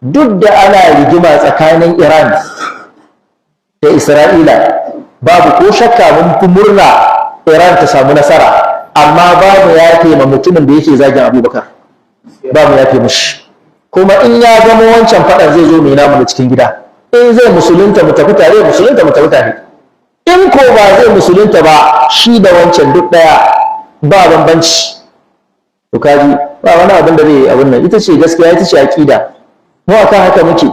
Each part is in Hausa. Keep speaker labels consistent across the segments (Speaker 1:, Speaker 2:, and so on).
Speaker 1: duk da ana rigima tsakanin Iran da Isra'ila, babu ko shakka mun fi murna Iran ta samu nasara, amma babu yafe ma mutumin da yake zagin Abubakar, babu yafe mishi. Kuma in ya gama wancan faɗan zai zo mai namu da cikin gida, in zai musulunta mu tafi tare, musulunta mu tafi tare, in ko ba zai musulunta ba shi da wancan duk ɗaya, ba bambanci. To kaji ba wani abin da zai abin nan, ita ce gaskiya, ita ce aqida. Mu akan haka muke,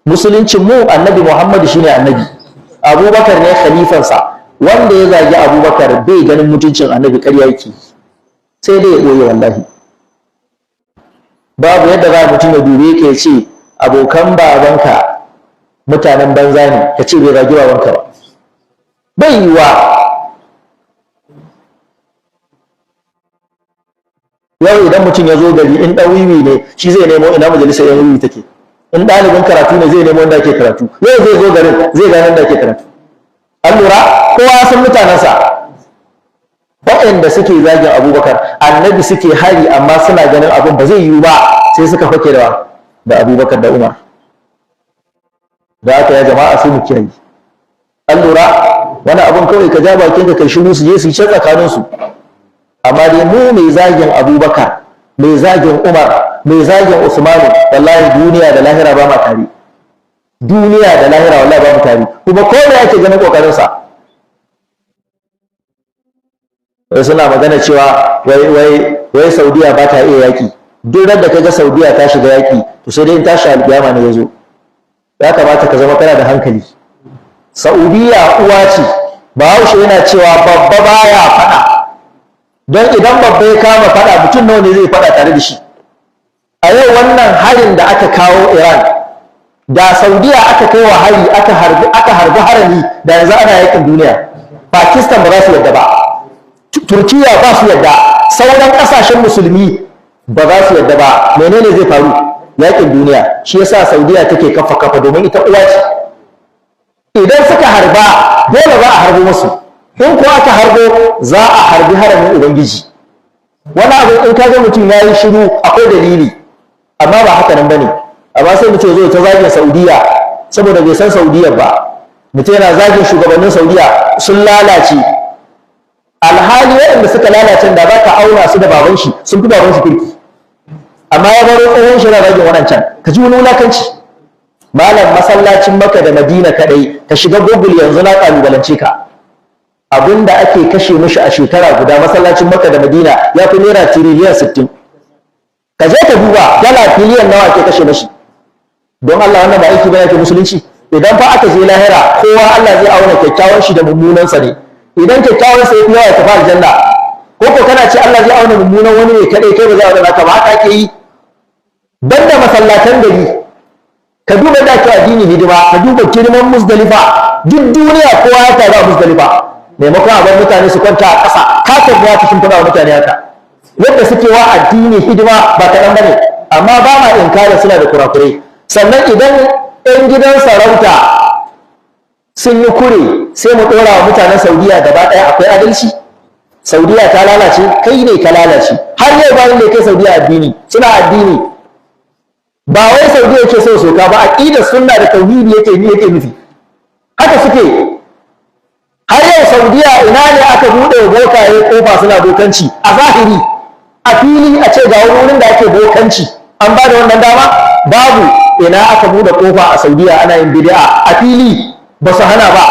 Speaker 1: musuluncin mu annabi Muhammad shine annabi, Abubakar ne khalifansa, wanda ya zagi Abubakar bai ganin mutuncin annabi, ƙarya yake, sai dai ya ɓoye wallahi. Babu yadda za mutum ya dube ka ya ce abokan babanka mutanen banza ne, ka ce bai zagi babanka ba, bai yiwa. Yau idan mutum ya zo gari, in ɗan wiwi ne shi zai nemo ina majalisar yan wiwi take, in ɗalibin karatu ne zai nemo wanda ake karatu, yau zai zo garin zai gane wanda ake karatu. An lura, kowa ya san mutanensa. Waɗanda suke zagin Abubakar annabi suke hari, amma suna ganin abin ba zai yiwu ba, sai suka fake da Abubakar da Umar. Da haka ya jama'a sai mu kiyaye. An lura, wani abin kawai ka ja bakin ka kai shiru su je su yi can tsakaninsu. Amma dai mu mai zagin Abubakar, mai zagin Umar, mai zagin Usmanu, wallahi duniya da lahira ba ma tare. Duniya da lahira wallahi ba mu tare. Kuma ko da yake ganin kokarinsa. Wai suna magana cewa wai Saudiya ba ta iya yaki. Duk da kaga Saudiya ta shiga yaki, to sai dai in tashi alƙiyama ne yazo. Ya kamata ka zama kana da hankali. Saudiya uwa ce. Bahaushe yana cewa babba baya faɗa. Don idan babba ya kama faɗa, mutum nawa ne zai faɗa tare da shi. A yau wannan harin da aka kawo Iran, da Saudiya aka kai wa hari aka harbi harami, da yanzu ana yakin duniya. Pakistan ba za su yadda ba, Turkiya ba su yadda, sauran ƙasashen musulmi ba za su yadda ba. Menene zai faru? Yakin duniya. Shi yasa Saudiya take kafa domin ita uwa ce. Idan suka harba, dole za a harbo musu. In ko aka harbo, za a harbi haramin Ubangiji. Wani abu in ka ga mutum ya yi shiru, akwai dalili, amma ba haka nan ba ne. Amma sai mutum zo ta zagin Saudiya saboda bai san Saudiya ba. Mutum yana zagin shugabannin Saudiya sun lalace. Alhali waɗanda suka lalace da za ka auna su da baban shi sun fi baban shi kirki. Amma ya baro tsohon shi na zagin waɗancan. Ka ji wani wulakanci. Malam masallacin Makka da Madina kaɗai, ka shiga Google yanzu na ƙalubalance ka. Abinda ake kashe mishi a shekara guda masallacin Makka da Madina ya fi naira tiriliyan 60. Ka je ka duba dala biliyan nawa ake kashe mishi. Don Allah wannan ba aiki ba yake musulunci. Idan fa aka je lahira, kowa Allah zai auna kyakkyawan shi da mummunan sa ne. Idan kyakkyawan sa yafi yawa ya tafi aljanna, ko kana ce Allah zai auna mummunan wani ne kadai, kai ba zai auna naka ba, haka ake yi. Banda masallatan gari, ka duba da ke addini hidima, ka duba girman Muzdalifa, duk duniya kowa ya taru a Muzdalifa. Maimakon a bar mutane su kwanta a ƙasa, kafin ya fi shimfiɗa wa mutane haka. Yadda suke wa addini hidima ba kaɗan ba ne, amma ba ma inkara suna da kurakurai. Sannan idan 'yan gidan sarauta sun yi kure, sai mu ɗora wa mutanen Saudiya gaba ɗaya. Akwai adalci? Saudiya ta lalace, kai ne ka lalace. Har yau bayan da kai Saudiya addini, suna addini. Ba wai Saudiya ke so soka ba, aqidar sunna da tauhidi yake nufi. Haka suke. Har yau Saudiya ina ne aka buɗe bokaye kofa suna bokanci a zahiri, a fili a ce ga wurin da ake bokanci, an ba da wannan dama? Babu. Ina aka buɗe kofa a Saudiya ana yin bid'a a fili, ba su hana ba.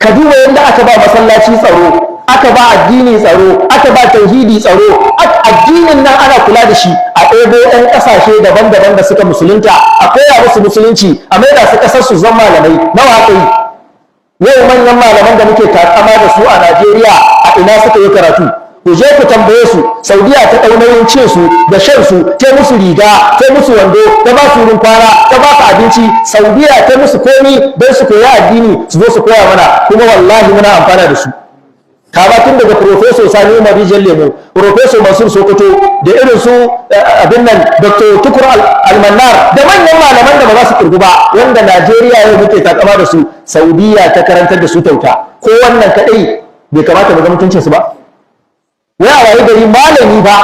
Speaker 1: Ka duba yadda aka ba masallaci tsaro, aka ba addini tsaro, aka ba tauhidi tsaro. Addinin nan ana kula da shi, a ɗebo 'yan ƙasashe daban-daban da suka musulunta, a koya musu musulunci, a maida su ƙasar su zama malamai. Nawa aka yi? Yau manyan malaman da muke takama da su a Najeriya a ina suka yi karatu? Ku je ku tambaye su. Saudiya ta ɗau nauyin cin su da shan su, ta musu riga, ta musu wando, ta ba su wurin kwana, ta ba su abinci. Saudiya ta musu komi don su koya addini, su zo su koya mana, kuma wallahi muna amfana da su. Kama tun daga Profesor Sani Umar Rijiyar Lemo, Profesor Mansur Sokoto, da irin su abin nan Dr. Tukur Almanar, da manyan malaman da ba za su kirgu ba, wanda Najeriya yau muke takama da su. Saudiya ta karantar da su kyauta. Ko wannan kaɗai bai kamata mu ga mutuncinsu ba? Wai a waye gari malami ba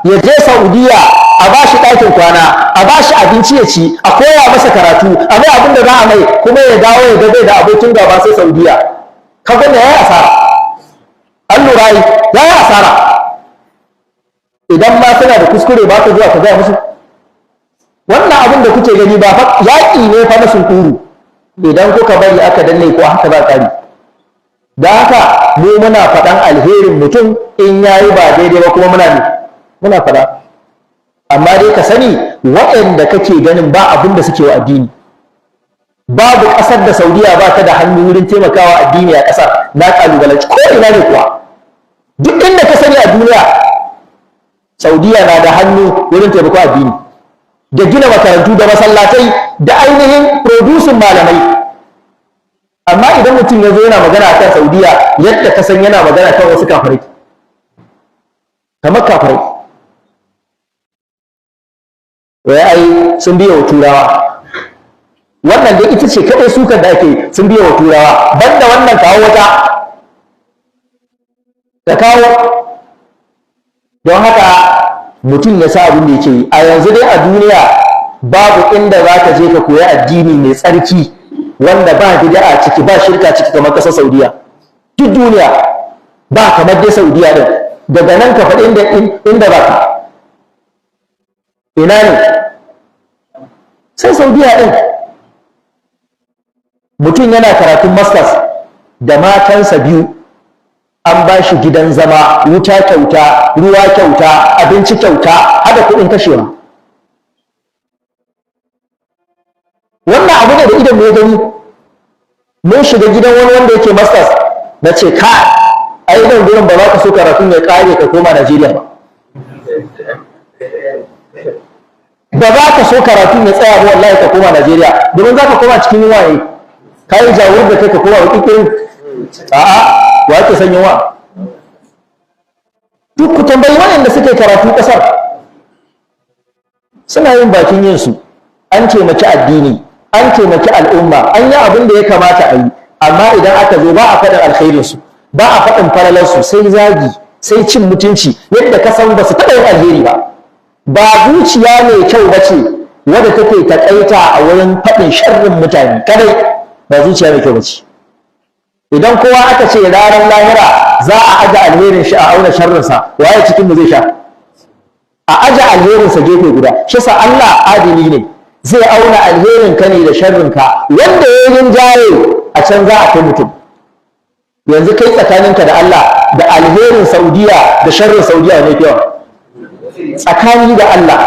Speaker 1: ya je Saudiya a ba shi ɗakin kwana, a ba shi abinci ya ci, a koya masa karatu, a mai abin da za a mai, kuma ya dawo ya gabe da abokin gaba sai Saudiya. Ka gane ya yi asara. An lura yi, ya yi asara. Idan ma suna da kuskure ba ka zuwa ka gaya musu. Wannan abin da kuke gani ba fa yaƙi ne fa na sunkuru. Idan kuka bari aka danne ko haka za ka yi. Da haka mu muna faɗan alherin mutum in yayi ba daidai ba kuma muna faɗa. Amma dai ka sani waɗanda kake ganin ba abin da suke wa addini. Babu ƙasar da Saudiya ba ta da hannu wurin taimakawa addini a ƙasar, na ƙalubalanci ko ina ne kuwa. Duk inda ka sani a duniya Saudiya na da hannu wurin taimakawa addini, da gina makarantu da masallatai da ainihin producing malamai. Amma idan mutum ya zo yana magana akan Saudiya yadda ka san yana magana kan wasu kafirai, kamar kafirai. Wai ai sun biya wa turawa. Wannan dai ita ce kaɗai sukar da ake, sun biya wa turawa. Banda wannan kawo wata, ka kawo. Don haka mutum ya sa abin da yake yi. A yanzu dai a duniya babu inda za ka je ka koya addini mai tsarki wanda ba bid'a ciki, ba shirka ciki kamar ƙasar Saudiya. Duk duniya ba kamar dai Saudiya din. Daga nan ka faɗi inda ba ka. Ina ne? Sai Saudiya din. Mutum yana karatun masters da matansa biyu, an ba shi gidan zama, wuta kyauta, ruwa kyauta, abinci kyauta, hada kuɗin kashewa. Wannan abu ne da idan mai gani. Mun shiga gidan wani wanda yake masters, na ce ka ai nan gurin ba za ka so karatun ya kare ka koma Najeriya ba. Ba za ka so karatun ya tsaya ba wallahi ka koma Najeriya, domin za ka koma cikin waye. Ka yi jawur da kai ka koma wakikirin. A'a, wa ake son yawa? Duk ku tambayi waɗanda suke karatu ƙasar. Suna yin bakin yin su. An taimaki addini, an taimaki al'umma, an yi abin da ya kamata a yi. Amma idan aka zo ba a faɗin alkhairinsu, ba a faɗin falalarsu, sai zagi, sai cin mutunci, yadda ka san ba su taɓa yin alheri ba. Ba zuciya mai kyau ba ce wadda take taƙaita a wurin faɗin sharrin mutane kadai, ba zuciya mai kyau ba ce. Idan kowa aka ce ranar lahira za a aje alherin shi a auna sharrinsa, waye cikin mu zai sha? A aje alherinsa gefe guda. Shi sa Allah adili ne, zai auna alherin ka ne da sharrin ka, wanda ya yi jaye a can za a kai mutum. Yanzu kai tsakaninka da Allah da alherin Saudiya da sharrin Saudiya ne fi yawa. Tsakani da Allah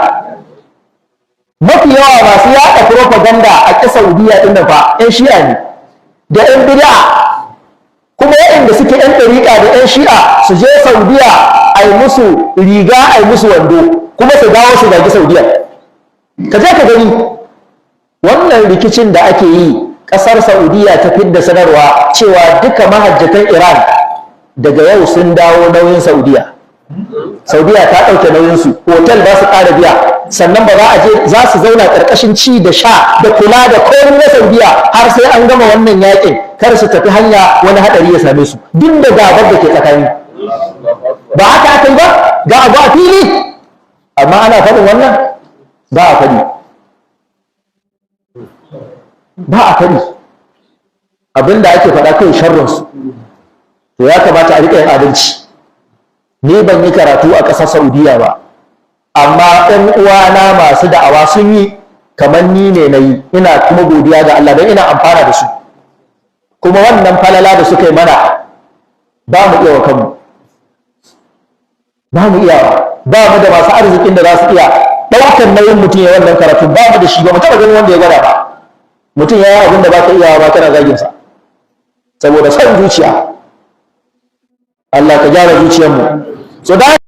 Speaker 1: mafi yawa masu yaɗa propaganda a ƙasar Saudiya ɗin nan fa 'yan shi'a ne da 'yan bid'a, kuma waɗanda suke 'yan ɗariƙa da 'yan shi'a su je Saudiya a yi musu riga a yi musu wando kuma su dawo su zagi Saudiya. Ka je ka gani wannan rikicin da ake yi. Ƙasar Saudiya ta fidda sanarwa cewa duka mahajjatan Iran daga yau sun dawo nauyin Saudiya. Saudiya ta ɗauke nauyinsu, hotel ba su ƙara biya, sannan ba za a je, za su zauna ƙarƙashin ci da sha da kula da komai na Saudiya har sai an gama wannan yaƙin, kar su tafi hanya wani haɗari ya same su, duk da gabar da ke tsakani. Ba haka aka yi ba, ga abu a fili, amma ana faɗin wannan ba a faɗi. Ba a faɗi. Abin da ake faɗa kai sharrinsu, to ya kamata a riƙa yin adalci. Ni ban yi karatu a ƙasar Saudiya ba, amma ɗan uwana masu da'awa sun yi, kamar ni ne na yi, ina kuma godiya ga Allah don ina amfana da su. Kuma wannan falala da suka yi mana ba mu iya wa kanmu, ba mu iya ba mu da masu arzikin da za su iya ɗaukar nauyin mutum ya wannan karatu, ba mu da shi, ba mu taɓa ganin wanda ya gwada ba. Mutum ya yi abin da ba ka iya ba kana zaginsa saboda son zuciya. Allah ka gyara zuciyarmu. So da